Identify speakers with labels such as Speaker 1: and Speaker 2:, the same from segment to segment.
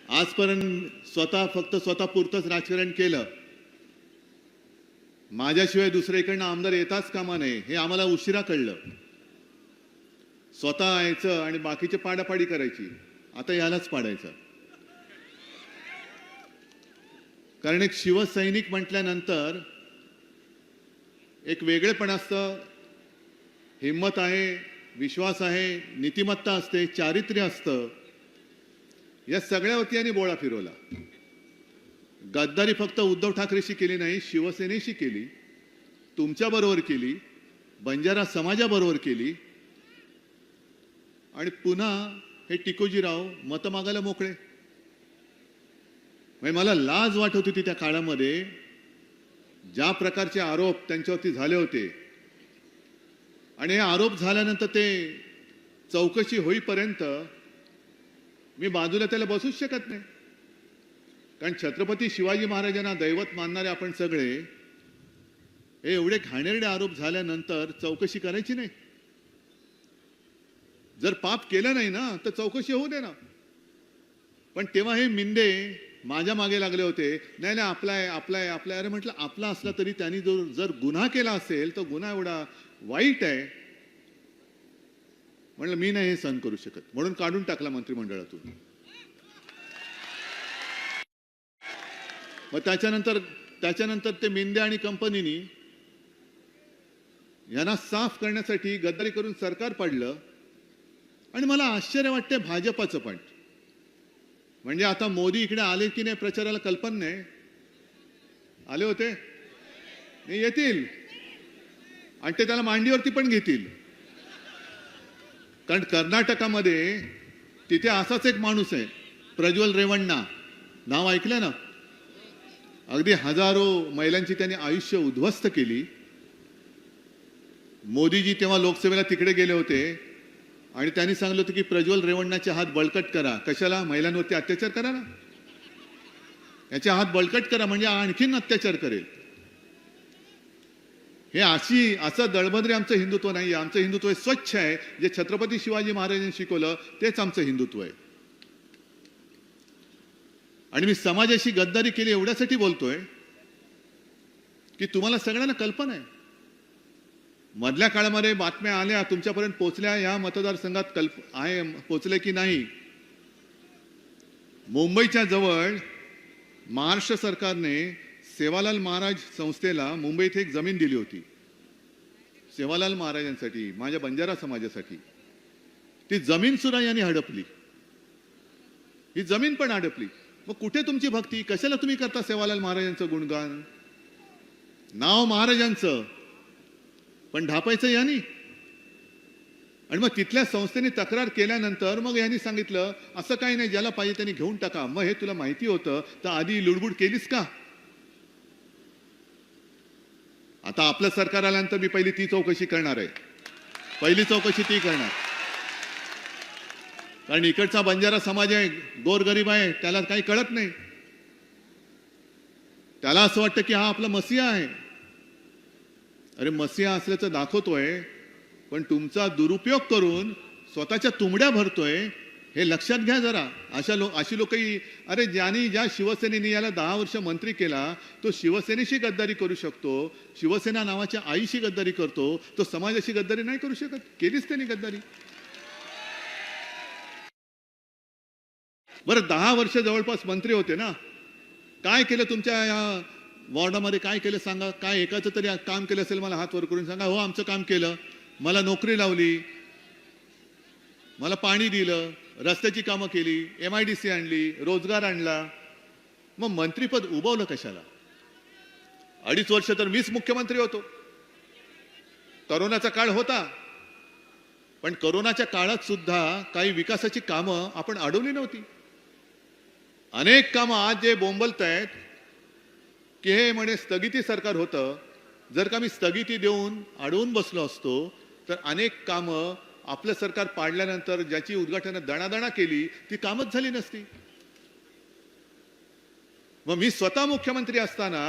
Speaker 1: आजपर्यंत फक्त स्वतःपुरतंच राजकारण केलं. माझ्याशिवाय दुसरीकडनं आमदार येताच कामा नये हे आम्हाला उशिरा कळलं. स्वतः यायचं आणि बाकीचे पाडापाडी करायची. आता यालाच पाडायचं. कारण एक शिवसैनिक म्हटल्यानंतर एक वेगळेपण असतं, हिम्मत आहे, विश्वास आहे, नीतिमत्ता असते, चारित्र्य असतं. या सगळ्यावरती यांनी बोळा फिरवला. गद्दारी फक्त उद्धव ठाकरेशी केली नाही, शिवसेनेशी केली, तुमच्याबरोबर केली, बंजारा समाजाबरोबर केली. आणि पुन्हा हे टिकोजीराव मतं मागायला मोकळे. म्हणजे मला लाज वाटत होती त्या काळामध्ये ज्या प्रकारचे आरोप त्यांच्यावरती झाले होते. आणि हे आरोप झाल्यानंतर ते चौकशी होईपर्यंत मी बाजूला त्याला बसूच शकत नाही. कारण छत्रपती शिवाजी महाराजांना दैवत मानणारे आपण सगळे हे एवढे घाणेरडे आरोप झाल्यानंतर चौकशी करायची नाही. जर पाप केलं नाही ना तर चौकशी होऊ दे ना. पण तेव्हा हे मिंदे माझ्या मागे लागले होते. नाही नाही आपला आहे, आपला आहे, आपला आहे. अरे म्हटलं आपला असला तरी त्यांनी जर गुन्हा केला असेल तर गुन्हा एवढा वाईट आहे. म्हणलं मी नाही हे सहन करू शकत, म्हणून काढून टाकला मंत्रिमंडळातून. मग त्याच्यानंतर ते मिंदे आणि कंपनीनी यांना साफ करण्यासाठी गद्दारी करून सरकार पाडलं. आणि मला आश्चर्य वाटते भाजपाचं पण. म्हणजे आता मोदी इकडे आले की नाही प्रचाराला कल्पना नाही. आले होते, येतील आणि ते त्याला मांडीवरती पण घेतील. कारण कर्नाटकामध्ये तिथे असाच एक माणूस आहे, प्रज्वल रेवण्णा. नाव ऐकलं ना? अगदी हजारो महिलांची त्यांनी आयुष्य उद्ध्वस्त केली. मोदीजी तेव्हा लोकसभेला तिकडे गेले होते आणि त्यांनी सांगितलं होतं की प्रज्वल रेवण्णाचे हात बळकट करा. कशाला? महिलांवरती अत्याचार करा ना, याचे हात बळकट करा म्हणजे आणखीन अत्याचार करेल. हे असं दळभद्रे आमचं हिंदुत्व नाही. आमचं हिंदुत्व स्वच्छ आहे. जे छत्रपती शिवाजी महाराजांनी शिकवलं तेच आमचं हिंदुत्व आहे. आणि मी समाजाशी गद्दारी केली एवढ्यासाठी बोलतोय की तुम्हाला सगळ्यांना कल्पना आहे. मधल्या काळामध्ये बातम्या आल्या, तुमच्यापर्यंत पोहोचल्या, या मतदारसंघात पोहोचले की नाही. मुंबईच्या जवळ महाराष्ट्र सरकारने सेवालाल महाराज संस्थेला मुंबईत एक जमीन दिली होती. सेवालाल महाराजांसाठी, माझ्या बंजारा समाजासाठी. ती जमीन सुद्धा यांनी हडपली. ही जमीन पण हडपली. मग कुठे तुमची भक्ती? कशाला तुम्ही करता सेवालाल महाराजांचं गुणगान? नाव महाराजांचं पण ढापायचं यांनी. आणि मग तिथल्या संस्थेने तक्रार केल्यानंतर मग यांनी सांगितलं असं काही नाही, ज्याला पाहिजे त्यांनी घेऊन टाका. मग हे तुला माहिती होतं तर आधी लुडबुड केलीस का? आता आपलं सरकार आल्यानंतर मी पहिली ती चौकशी करणार आहे. पहिली चौकशी ती करणार. कारण इकडचा बंजारा समाज आहे, गोरगरीब आहे, त्याला काही कळत नाही. त्याला असं वाटतं की हा आपला मसिहा आहे. अरे मसिहा असल्याचं दाखवतोय, पण तुमचा दुरुपयोग करून स्वतःच्या तुंबड्या भरतोय, हे लक्षात घ्या जरा. अशी लोकही, अरे ज्या शिवसेनेने याला 10 वर्ष मंत्री केला तो शिवसेनेशी गद्दारी करू शकतो, शिवसेना नावाच्या आईशी गद्दारी करतो, तो समाजाशी गद्दारी नाही करू शकत. केलीच त्यांनी गद्दारी. बरं 10 वर्ष जवळपास मंत्री होते ना, काय केलं तुमच्या या वॉर्डामध्ये? काय केलं सांगा. काय एकाचं तरी काम केलं असेल मला हात वर करून सांगा. हो आमचं काम केलं, मला नोकरी लावली, मला पाणी दिलं, रस्त्याची कामं केली, MIDC आणली, रोजगार आणला. मग मंत्रीपद उभवलं कशाला? 2.5 वर्ष तर मीच मुख्यमंत्री होतो. करोनाचा काळ होता, पण करोनाच्या काळात सुद्धा काही विकासाची कामं आपण अडवली नव्हती. अनेक कामं आज जे बोंबलतायत की हे म्हणे स्थगिती सरकार होतं. जर का मी स्थगिती देऊन अडवून बसलो असतो तर अनेक कामं आपलं सरकार पाडल्यानंतर ज्याची उद्घाटन दणादणा केली ती कामच झाली नसती. मग मी स्वतः मुख्यमंत्री असताना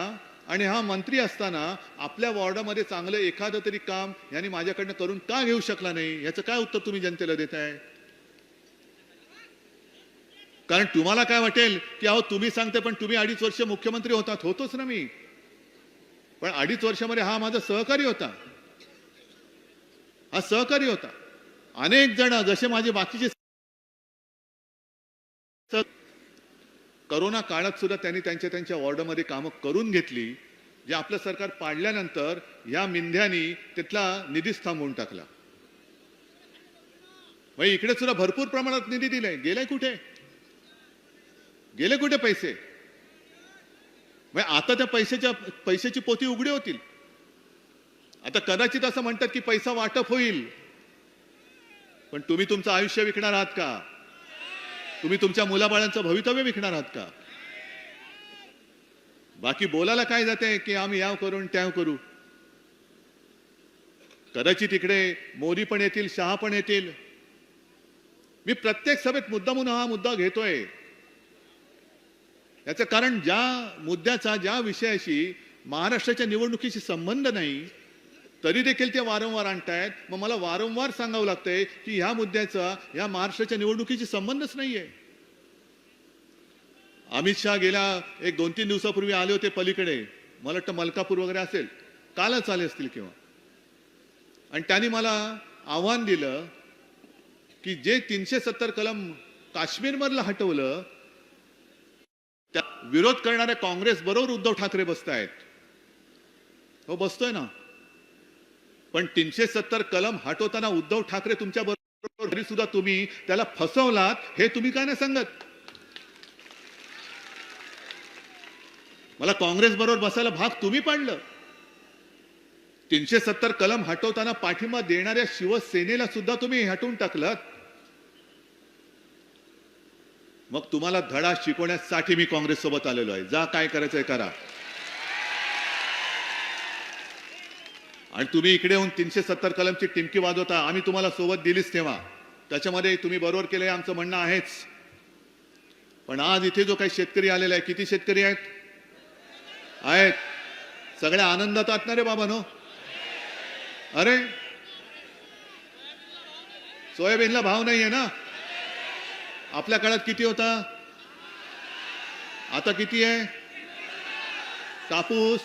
Speaker 1: आणि हा मंत्री असताना आपल्या वॉर्डामध्ये चांगलं एखादं तरी काम यांनी माझ्याकडनं करून का घेऊ शकला नाही? याचं काय उत्तर तुम्ही जनतेला देताय? कारण तुम्हाला काय वाटेल की अहो तुम्ही सांगते पण तुम्ही 2.5 वर्ष मुख्यमंत्री होतात. होतोच ना मी, पण 2.5 वर्षामध्ये हा माझा सहकारी होता, हा सहकारी होता. अनेक जण जसे माझे बाकीचे करोना काळात सुद्धा त्यांनी त्यांच्या त्यांच्या वॉर्डमध्ये कामं करून घेतली. जे आपलं सरकार पाडल्यानंतर या मिंध्यानी तिथला निधीच थांबवून टाकला. मग इकडे सुद्धा भरपूर प्रमाणात निधी दिलाय. गेलाय कुठे? गेले कुठे पैसे? मग आता त्या पैशाची पोती उघडी होतील. आता कदाचित असं म्हणतात की पैसा वाटप होईल, पण तुम्ही तुमचं आयुष्य विकणार आहात का? तुम्ही तुमच्या मुलाबाळांचं भवितव्य विकणार आहात का? बाकी बोलायला काय जाते की आम्ही याव करून त्याव करू. कदाचित इकडे मोदी पण येतील, शहा पण येतील. मी प्रत्येक सभेत मुद्दामून हा मुद्दा घेतोय. याचं कारण ज्या मुद्द्याचा, ज्या विषयाशी महाराष्ट्राच्या निवडणुकीशी संबंध नाही तरी देखील ते वारंवार आणतायत. मग मला वारंवार सांगावं लागतंय की ह्या मुद्द्याचा या महाराष्ट्राच्या निवडणुकीशी संबंधच नाहीये. अमित शहा गेल्या 1-2-3 दिवसापूर्वी आले होते पलीकडे, मला वाटतं मलकापूर वगैरे असेल, कालच आले असतील किंवा, आणि त्यांनी मला आव्हान दिलं की जे 370 कलम काश्मीरमधलं हटवलं त्या विरोध करणाऱ्या काँग्रेस बरोबर उद्धव ठाकरे बसतायत. हो बसतोय ना, पण 370 कलम हटवताना उद्धव ठाकरे तुमच्या बरोबर तरी सुद्धा तुम्ही त्याला फसवलात. हे तुम्ही काय नाही सांगत. मला काँग्रेस बरोबर बसायला भाग तुम्ही पाडलं. 370 कलम हटवताना पाठिंबा देणाऱ्या शिवसेनेला सुद्धा तुम्ही हटवून टाकलं. मग तुम्हाला धडा शिकवण्यासाठी मी काँग्रेस सोबत आलेलो आहे. जा काय करायचंय करा. आणि तुम्ही इकडे येऊन 370 कलमची टिमकी वाजवता. आम्ही तुम्हाला सोबत दिलीच तेव्हा, त्याच्यामध्ये तुम्ही बरोबर केलंय आमचं म्हणणं आहेच. पण आज इथे जो काही शेतकरी आलेला आहे, किती शेतकरी आहेत? सगळ्या आनंदात असणारे बाबांनो. अरे सोयाबीनला भाव नाहीये ना. आपल्या काळात किती होता, आता किती आहे? कापूस,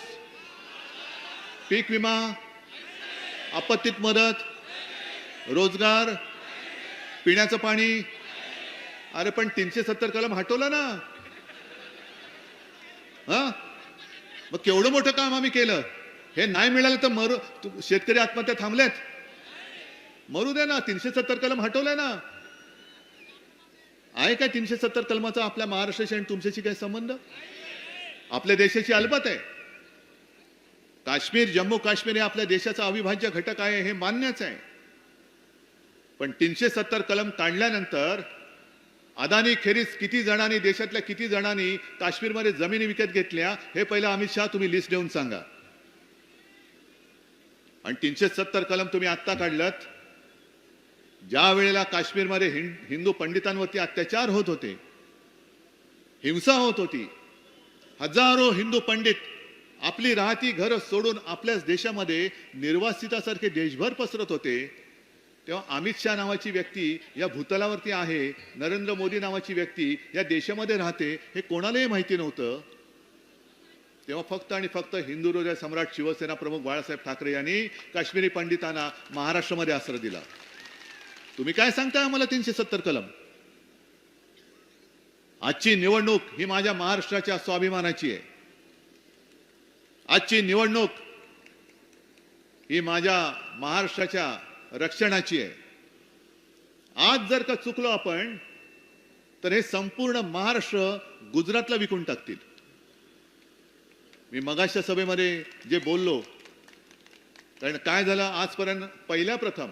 Speaker 1: पीक विमा, आपत्तीत मदत, रोजगार, पिण्याचं पाणी. अरे पण 370 कलम हटवलं ना. हा, मग केवढं मोठं काम आम्ही केलं. हे नाही मिळालं तर शेतकरी आत्महत्या थांबल्यात. मरू दे ना, 370 कलम हटवलंय ना. आहे काय 370 कलमाचा आपल्या महाराष्ट्राशी आणि तुमच्याशी काय संबंध? आपल्या देशाची अलबत आहे. काश्मीर, जम्मू काश्मीर हे आपल्या देशाचा अविभाज्य घटक आहे, हे मान्यच आहे. पण 370 कलम काढल्यानंतर अदानी खेरीज किती जणांनी, देशातल्या किती जणांनी काश्मीरमध्ये जमिनी विकत घेतल्या हे पहिलं अमित शहा तुम्ही लिस्ट देऊन सांगा. आणि 370 कलम तुम्ही आत्ता काढलत ज्या वेळेला काश्मीरमध्ये हिंदू पंडितांवरती अत्याचार होत होते, हिंसा होत होती, हजारो हिंदू पंडित आपली राहती घर सोडून आपल्याच देशामध्ये निर्वासितासारखे देशभर पसरत होते, तेव्हा अमित शहा नावाची व्यक्ती या भूतलावरती आहे, नरेंद्र मोदी नावाची व्यक्ती या देशामध्ये राहते, हे कोणालाही माहिती नव्हतं. तेव्हा फक्त आणि फक्त हिंदू हृदय सम्राट शिवसेना प्रमुख बाळासाहेब ठाकरे यांनी काश्मीरी पंडितांना महाराष्ट्रामध्ये आश्रय दिला. तुम्ही काय सांगताय आम्हाला 370 कलम? आजची निवडणूक ही माझ्या महाराष्ट्राच्या स्वाभिमानाची आहे. आजची निवडणूक ही माझ्या महाराष्ट्राच्या रक्षणाची आहे. आज जर का चुकलो आपण तर हे संपूर्ण महाराष्ट्र गुजरातला विकून टाकतील. मी मगाच्या सभेमध्ये जे बोललो, कारण काय झालं आजपर्यंत पहिल्या प्रथम,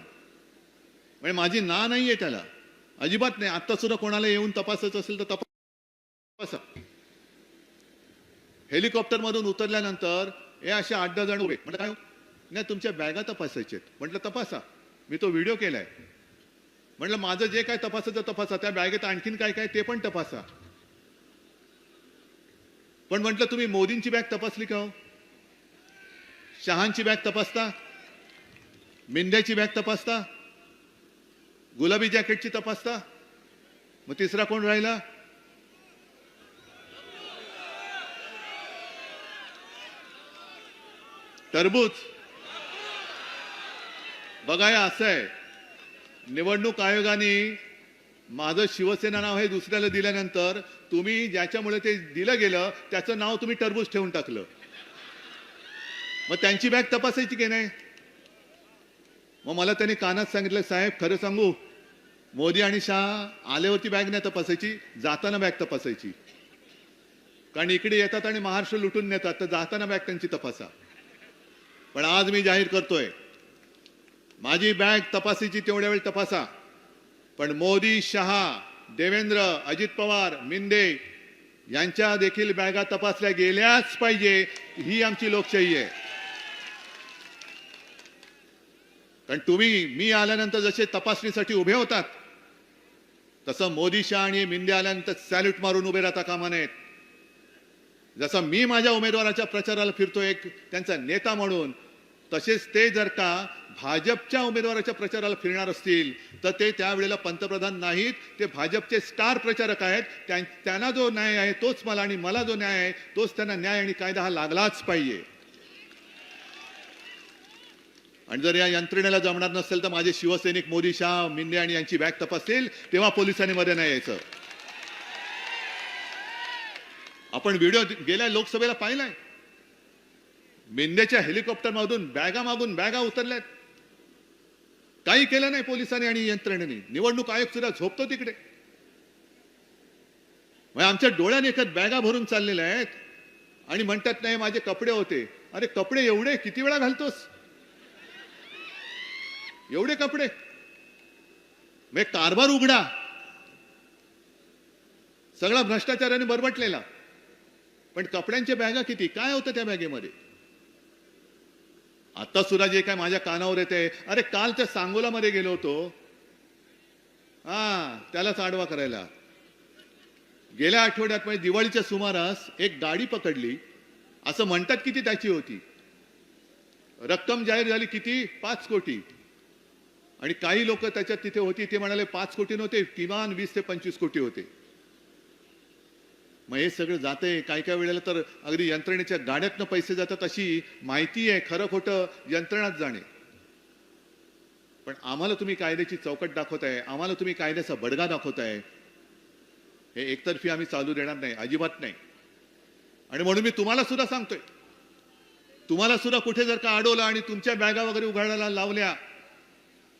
Speaker 1: म्हणजे माझी ना नाहीये त्याला, अजिबात नाही. आता सुद्धा कोणाला येऊन तपासायचं असेल तर तपासा. हेलिकॉप्टर मधून उतरल्यानंतर हे असे 8-10 जण उभे. म्हटलं काय नाही, तुमच्या बॅगा तपासायचे. म्हटलं तपासा, मी तो व्हिडिओ केलाय. म्हटलं माझं जे काय तपासायचं तपासा, त्या बॅगेत आणखीन काय काय ते पण तपासा. पण म्हटलं तुम्ही मोदींची बॅग तपासली का हो? शहांची बॅग तपासता, मिंद्याची बॅग तपासता, गुलाबी जॅकेटची तपासता, मग तिसरा कोण राहिला? टरबूज बघा, हे असं आहे, निवडणूक आयोगाने माझं शिवसेना नाव हे दुसऱ्याला दिल्यानंतर तुम्ही ज्याच्यामुळे ते दिलं गेलं त्याचं नाव तुम्ही टरबूज ठेवून टाकलं. मग त्यांची बॅग तपासायची की नाही? मग मला त्यांनी कानात सांगितलं, साहेब खरं सांगू, मोदी आणि शहा आल्यावरती बॅग नाही तपासायची, जाताना बॅग तपासायची. कारण इकडे येतात आणि महाराष्ट्र लुटून नेतात, तर जाताना बॅग त्यांची तपासा. पण आज मी जाहीर करतोय, माझी बॅग तपासायची तेवढ्या वेळ तपासा, पण मोदी, शहा, देवेंद्र, अजित पवार, मिंदे यांच्या देखील बॅगा तपासल्या गेल्याच पाहिजे. ही आमची लोकशाही आहे. कारण तुम्ही मी आल्यानंतर जसे तपासणीसाठी उभे होतात, तसं मोदी, शहा आणि मिंदे आल्यानंतर सॅल्यूट मारून उभे राहता कामा नयेत. जसं मी माझ्या उमेदवाराच्या प्रचाराला फिरतोय एक त्यांचा नेता म्हणून, तसेच ते जर का भाजपच्या उमेदवाराच्या प्रचाराला फिरणार असतील तर ते त्यावेळेला पंतप्रधान नाहीत, ते भाजपचे स्टार प्रचारक आहेत. त्यांना जो न्याय आहे तोच मला, आणि मला जो न्याय आहे तोच त्यांना न्याय आणि कायदा हा लागलाच पाहिजे. आणि जर या यंत्रणेला जमणार नसेल तर माझे शिवसैनिक मोदी, शहा, मिंदे आणि यांची बॅग तपासतील, तेव्हा पोलिसांनी मध्ये नाही यायचं. आपण व्हिडिओ गेल्या लोकसभेला पाहिलाय, मिंदेच्या हेलिकॉप्टर मधून बॅगा मागून बॅगा उतरल्यात. काही केलं नाही पोलिसांनी आणि यंत्रणेने. निवडणूक आयोग सुद्धा झोपतो तिकडे. आमच्या डोळ्याने एखाद बॅगा भरून चाललेल्या आहेत आणि म्हणतात नाही माझे कपडे होते. अरे कपडे एवढे किती वेळा घालतोस? एवढे कपडे? मग कारभार उघडा, सगळा भ्रष्टाचाराने बरबटलेला. पण कपड्यांच्या बॅगा किती? काय होतं त्या बॅगेमध्ये? आता सुद्धा जे काय माझ्या कानावर येते, अरे काल त्या सांगोलामध्ये गेलो होतो, त्यालाच आडवा करायला. गेल्या आठवड्यात म्हणजे दिवाळीच्या सुमारास एक गाडी पकडली, असं म्हणतात किती त्याची होती. रक्कम जाहीर झाली किती? 5 कोटी. आणि काही लोक त्याच्यात तिथे होती, ते म्हणाले 5 कोटी नव्हते, किमान 20 ते 25 कोटी होते. मग हे सगळं जाते. काही काही वेळेला तर अगदी यंत्रणेच्या गाड्यातनं पैसे जातात अशी माहिती आहे. खरं खोटं यंत्रणाच जाणे. पण आम्हाला तुम्ही कायद्याची चौकट दाखवताय, आम्हाला तुम्ही कायद्याचा बडगा दाखवताय, हे एकतर्फी आम्ही चालू देणार नाही, अजिबात नाही. आणि म्हणून मी तुम्हाला सुद्धा सांगतोय, तुम्हाला सुद्धा कुठे जर का अडवलं आणि तुमच्या बॅगा वगैरे उघडायला लावल्या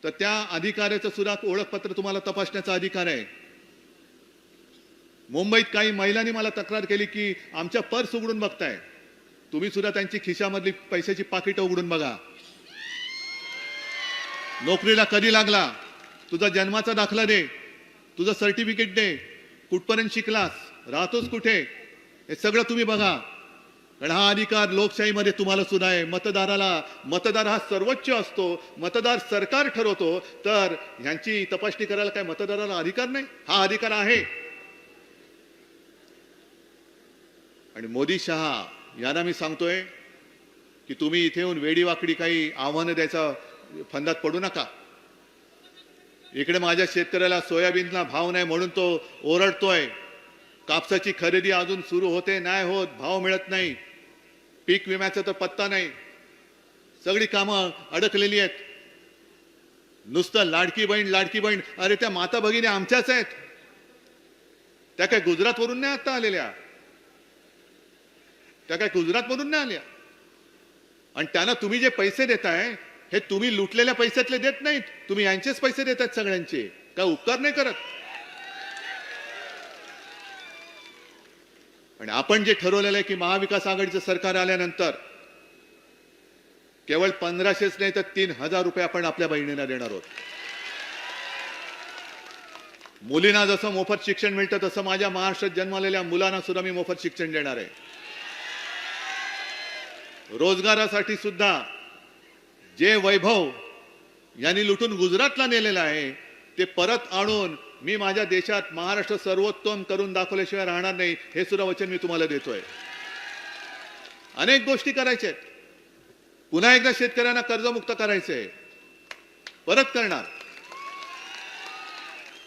Speaker 1: तर त्या अधिकाऱ्याचं सुद्धा ओळखपत्र तुम्हाला तपासण्याचा अधिकार आहे. मुंबईत काही महिलांनी मला तक्रार केली की आमच्या पर्स उघडून बघताय. तुम्ही सुद्धा त्यांची खिशामधली पैशाची पाकिटं उघडून बघा. नोकरीला कधी लागला, तुझा जन्माचा दाखला दे, तुझं सर्टिफिकेट दे, कुठपर्यंत शिकलास, राहतोस कुठे, हे सगळं तुम्ही बघा. कारण हा अधिकार लोकशाहीमध्ये तुम्हाला सुद्धा आहे. मतदार हा सर्वोच्च असतो, मतदार सरकार ठरवतो. तर ह्यांची तपासणी करायला काय मतदाराला अधिकार नाही? हा अधिकार आहे. आणि मोदी, शहा यांना मी सांगतोय की तुम्ही इथे येऊन वेडीवाकडी काही आव्हानं द्यायचा फंदात पडू नका. इकडे माझ्या शेतकऱ्याला सोयाबीनला भाव नाही म्हणून तो ओरडतोय. कापसाची खरेदी अजून सुरू होते नाही होत, भाव मिळत नाही, पीक विम्याचा तर पत्ता नाही, सगळी कामं अडकलेली आहेत. नुसतं लाडकी बहीण. अरे त्या माता भगिनी आमच्याच आहेत, त्या काय गुजरातवरून नाही आता आलेल्या, त्या काय गुजरातमधून नाही आल्या. आणि त्यांना तुम्ही जे पैसे देताय हे तुम्ही लुटलेल्या पैशातले देत नाहीत, तुम्ही यांचेच पैसे देतात सगळ्यांचे. काय उपकार नाही करत. आणि आपण जे ठरवलेलं आहे की महाविकास आघाडीचं सरकार आल्यानंतर केवळ 1500च नाही तर 3000 रुपये आपण आपल्या बहिणींना देणार आहोत. मुलींना जसं मोफत शिक्षण मिळतं तसं माझ्या महाराष्ट्रात जन्मलेल्या मुलांना सुद्धा मी मोफत शिक्षण देणार आहे. रोजगारासाठी सुद्धा जे वैभव यांनी लुटून गुजरातला नेलेलं आहे ते परत आणून मी माझ्या देशात महाराष्ट्र सर्वोत्तम करून दाखवल्याशिवाय राहणार नाही, हे सुद्धा वचन मी तुम्हाला देतोय. अनेक गोष्टी करायच्या आहेत. पुन्हा एकदा शेतकऱ्यांना कर्जमुक्त करायचंय, परत करणार.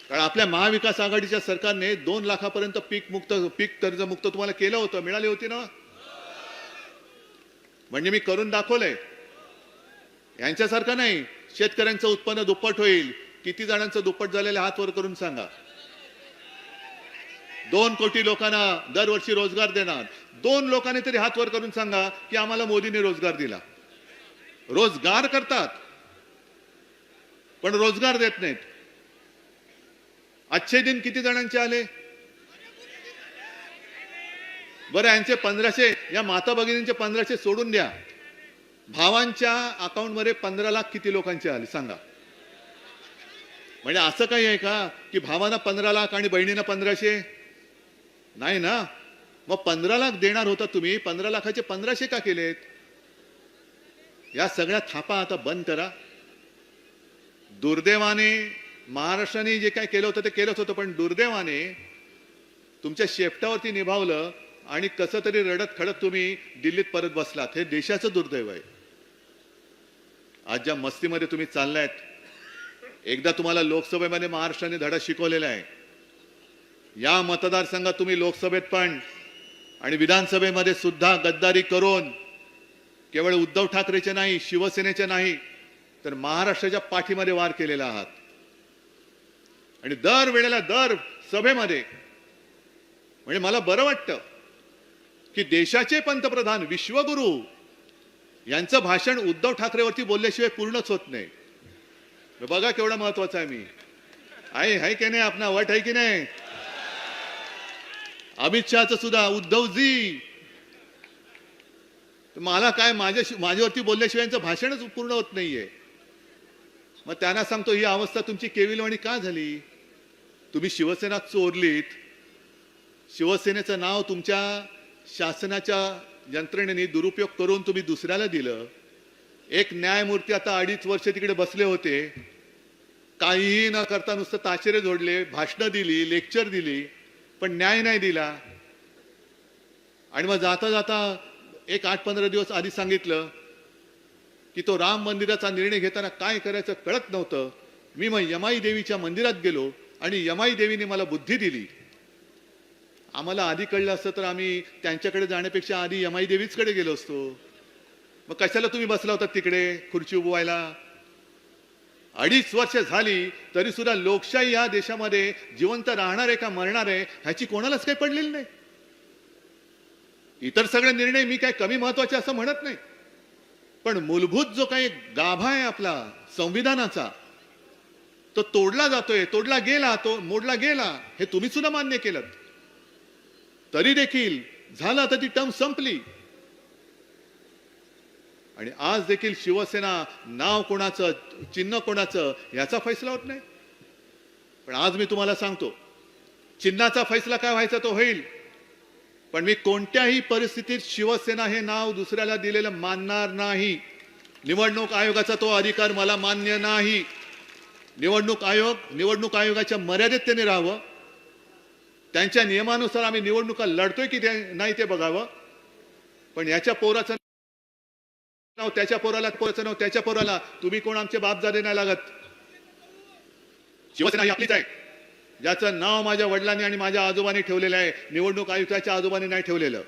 Speaker 1: कारण आपल्या महाविकास आघाडीच्या सरकारने 2 लाखापर्यंत पीक कर्जमुक्त तुम्हाला केलं होतं, मिळाली होती ना. म्हणजे मी करून दाखवलंय. यांच्यासारखं नाही. शेतकऱ्यांचं उत्पन्न दुप्पट होईल. किती जणांचं दुप्पट झालेलं हात वर करून सांगा. 2 कोटी लोकांना दरवर्षी रोजगार देणार. 2 लोकांनी तरी हात वर करून सांगा की आम्हाला मोदींनी रोजगार दिला. रोजगार करतात पण रोजगार देत नाहीत. अच्छे दिन किती जणांचे आले? बरं, यांचे 1500, या माता भगिनींचे 1500 सोडून द्या. भावांच्या अकाउंटमध्ये 15 लाख किती लोकांचे आले सांगा. म्हणजे असं काही आहे का की भावांना 15 लाख आणि बहिणींना 1500? नाही ना. मग 15 लाख देणार होता तुम्ही, 15 लाखाचे 1500 का केलेत? या सगळ्या थापा आता बंद करा. दुर्दैवाने महाराष्ट्राने जे काय केलं होतं ते केलंच होतं, पण दुर्दैवाने तुमच्या शेपटावरती निभावलं आणि कसं तरी रडत खडत तुम्ही दिल्लीत परत बसलात. हे देशाचं दुर्दैव आहे. आज ज्या मस्तीमध्ये तुम्ही चाललायत, एकदा तुम्हाला लोकसभेमध्ये महाराष्ट्राने धडा शिकवलेला आहे. या मतदारसंघात तुम्ही लोकसभेत पण आणि विधानसभेमध्ये सुद्धा गद्दारी करून केवळ उद्धव ठाकरेचे नाही, शिवसेनेचे नाही, तर महाराष्ट्राच्या पाठीमध्ये वार केलेला आहात. आणि दर वेळेला दर सभेमध्ये म्हणजे मला बरं वाटतं की देशाचे पंतप्रधान विश्वगुरु यांचं भाषण उद्धव ठाकरेवरती बोलल्याशिवाय पूर्णच होत नाही. बघा केवढा महत्वाचा आहे. मी आहे की नाही, आपला वट आहे की नाही? अमित शहाचं सुद्धा उद्धवजी. मला काय माझ्यावरती बोलल्याशिवाय यांचं भाषणच पूर्ण होत नाहीये. मग त्यांना सांगतो ही अवस्था तुमची केविलवाणी का झाली? तुम्ही शिवसेना चोरलीत. शिवसेनेचं नाव तुमच्या शासनाच्या यंत्रणेने दुरुपयोग करून तुम्ही दुसऱ्याला दिलं. एक न्यायमूर्ती आता 2.5 वर्ष तिकडे बसले होते. काहीही न करता नुसतं ताशेरे जोडले, भाषणं दिली, लेक्चर दिली, पण न्याय नाही दिला. आणि मग जाता जाता एक 8-15 दिवस आधी सांगितलं की तो राम मंदिराचा निर्णय घेताना काय करायचं कळत नव्हतं. मी मग यमाई देवीच्या मंदिरात गेलो आणि यमाई देवीने मला बुद्धी दिली. आम्हाला आधी कळलं असतं तर आम्ही त्यांच्याकडे जाण्यापेक्षा आधी यमाई देवीचकडे गेलो असतो. मग कशाला तुम्ही बसला होता तिकडे खुर्ची उभवायला? 2.5 वर्ष झाली तरी सुद्धा लोकशाही या देशामध्ये जिवंत राहणार आहे का मरणार आहे ह्याची कोणालाच काही पडलेली नाही. इतर सगळे निर्णय मी काय कमी महत्वाचे असं म्हणत नाही, पण मूलभूत जो काही गाभा आहे आपला संविधानाचा तो तोडला जातोय, तोडला गेला, तो मोडला गेला. हे तुम्ही सुद्धा मान्य केलं. तरी देखील झालं आता ती टर्म संपली. आणि आज देखील शिवसेना नाव कोणाचं, चिन्ह कोणाचं याचा फैसला होत नाही. पण आज मी तुम्हाला सांगतो चिन्हाचा फैसला काय व्हायचा तो होईल, पण मी कोणत्याही परिस्थितीत शिवसेना हे नाव दुसऱ्याला दिलेलं मानणार नाही. निवडणूक आयोगाचा तो अधिकार मला मान्य नाही. निवडणूक आयोगाच्या मर्यादेत त्याने राहावं. त्यांच्या नियमानुसार आम्ही निवडणुका लढतोय की नाही ते बघावं. पण याच्या पोराचं नाव त्याच्या पोराला, पोराचं नाव त्याच्या पोराला, तुम्ही कोण आमचे बापजादे नाही लागत. शिवसेना ही आपलीच आहे. ज्याचं नाव माझ्या वडिलांनी आणि माझ्या आजोबांनी ठेवलेलं आहे, निवडणूक आयुक्ताच्या आजोबांनी नाही ठेवलेलं.